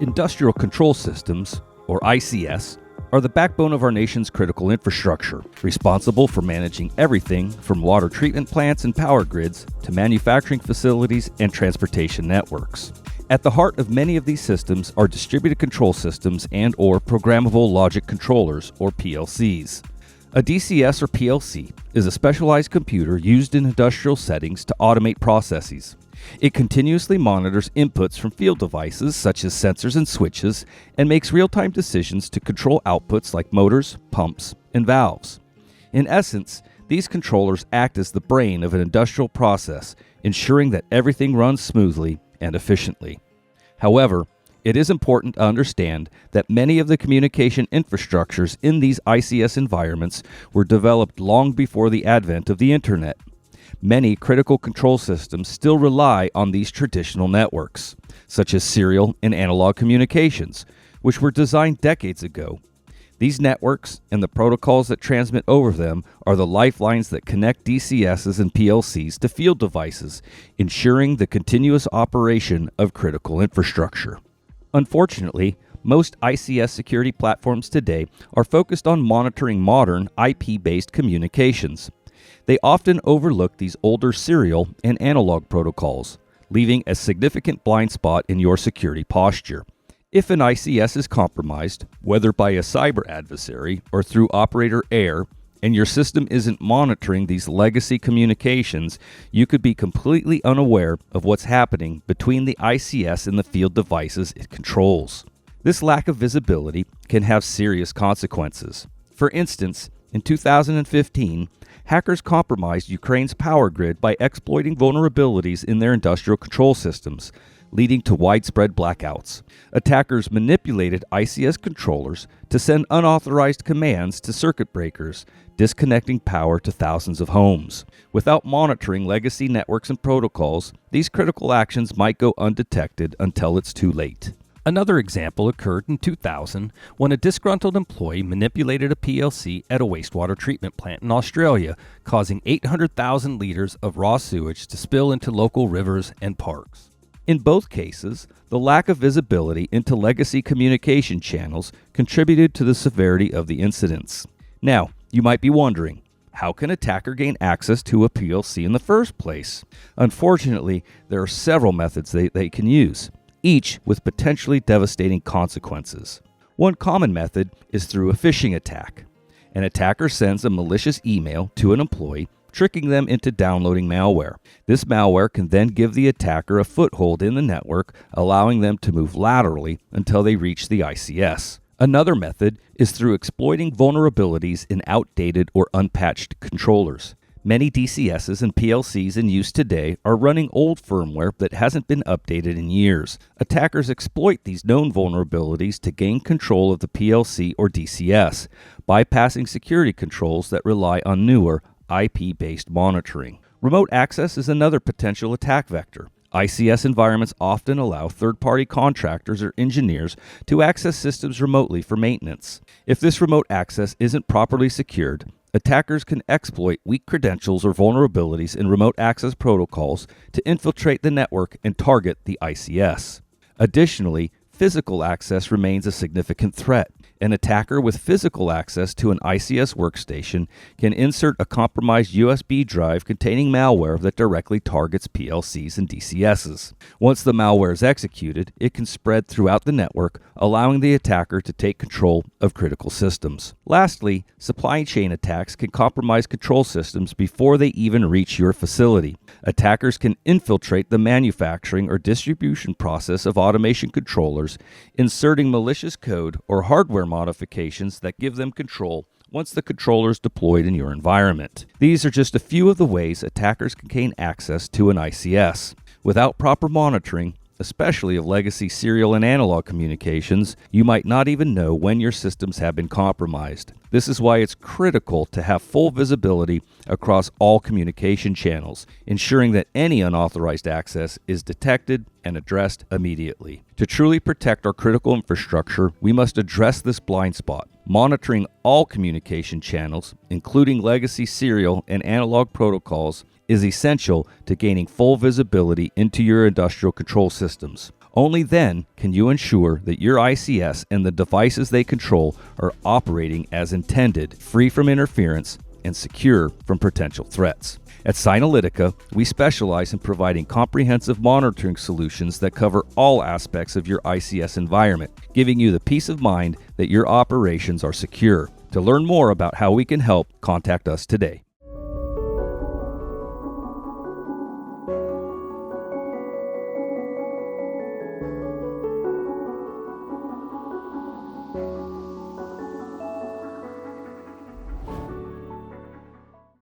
Industrial control systems, or ICS, are the backbone of our nation's critical infrastructure, responsible for managing everything from water treatment plants and power grids to manufacturing facilities and transportation networks. At the heart of many of these systems are distributed control systems and/or programmable logic controllers, or PLCs. A DCS or PLC is a specialized computer used in industrial settings to automate processes. It continuously monitors inputs from field devices such as sensors and switches and makes real-time decisions to control outputs like motors, pumps, and valves. In essence, these controllers act as the brain of an industrial process, ensuring that everything runs smoothly and efficiently. However, it is important to understand that many of the communication infrastructures in these ICS environments were developed long before the advent of the Internet. Many critical control systems still rely on these traditional networks, such as serial and analog communications, which were designed decades ago. These networks and the protocols that transmit over them are the lifelines that connect DCSs and PLCs to field devices, ensuring the continuous operation of critical infrastructure. Unfortunately, most ICS security platforms today are focused on monitoring modern IP-based communications. They often overlook these older serial and analog protocols, leaving a significant blind spot in your security posture. If an ICS is compromised, whether by a cyber adversary or through operator error, and your system isn't monitoring these legacy communications, you could be completely unaware of what's happening between the ICS and the field devices it controls. This lack of visibility can have serious consequences. For instance, in 2015, hackers compromised Ukraine's power grid by exploiting vulnerabilities in their industrial control systems, leading to widespread blackouts. Attackers manipulated ICS controllers to send unauthorized commands to circuit breakers, disconnecting power to thousands of homes. Without monitoring legacy networks and protocols, these critical actions might go undetected until it's too late. Another example occurred in 2000 when a disgruntled employee manipulated a PLC at a wastewater treatment plant in Australia, causing 800,000 liters of raw sewage to spill into local rivers and parks. In both cases, the lack of visibility into legacy communication channels contributed to the severity of the incidents. Now, you might be wondering, how can an attacker gain access to a PLC in the first place? Unfortunately, there are several methods they can use, each with potentially devastating consequences. One common method is through a phishing attack. An attacker sends a malicious email to an employee, tricking them into downloading malware. This malware can then give the attacker a foothold in the network, allowing them to move laterally until they reach the ICS. Another method is through exploiting vulnerabilities in outdated or unpatched controllers. Many DCSs and PLCs in use today are running old firmware that hasn't been updated in years. Attackers exploit these known vulnerabilities to gain control of the PLC or DCS, bypassing security controls that rely on newer IP-based monitoring. Remote access is another potential attack vector. ICS environments often allow third-party contractors or engineers to access systems remotely for maintenance. If this remote access isn't properly secured, attackers can exploit weak credentials or vulnerabilities in remote access protocols to infiltrate the network and target the ICS. Additionally, physical access remains a significant threat. An attacker with physical access to an ICS workstation can insert a compromised USB drive containing malware that directly targets PLCs and DCSs. Once the malware is executed, it can spread throughout the network, allowing the attacker to take control of critical systems. Lastly, supply chain attacks can compromise control systems before they even reach your facility. Attackers can infiltrate the manufacturing or distribution process of automation controllers, inserting malicious code or hardware modifications that give them control once the controller is deployed in your environment. These are just a few of the ways attackers can gain access to an ICS. Without proper monitoring, especially of legacy serial and analog communications, you might not even know when your systems have been compromised. This is why it's critical to have full visibility across all communication channels, ensuring that any unauthorized access is detected and addressed immediately. To truly protect our critical infrastructure, we must address this blind spot. Monitoring all communication channels, including legacy serial and analog protocols, is essential to gaining full visibility into your industrial control systems. Only then can you ensure that your ICS and the devices they control are operating as intended, free from interference, and secure from potential threats. At Cynalytica, we specialize in providing comprehensive monitoring solutions that cover all aspects of your ICS environment, giving you the peace of mind that your operations are secure. To learn more about how we can help, contact us today.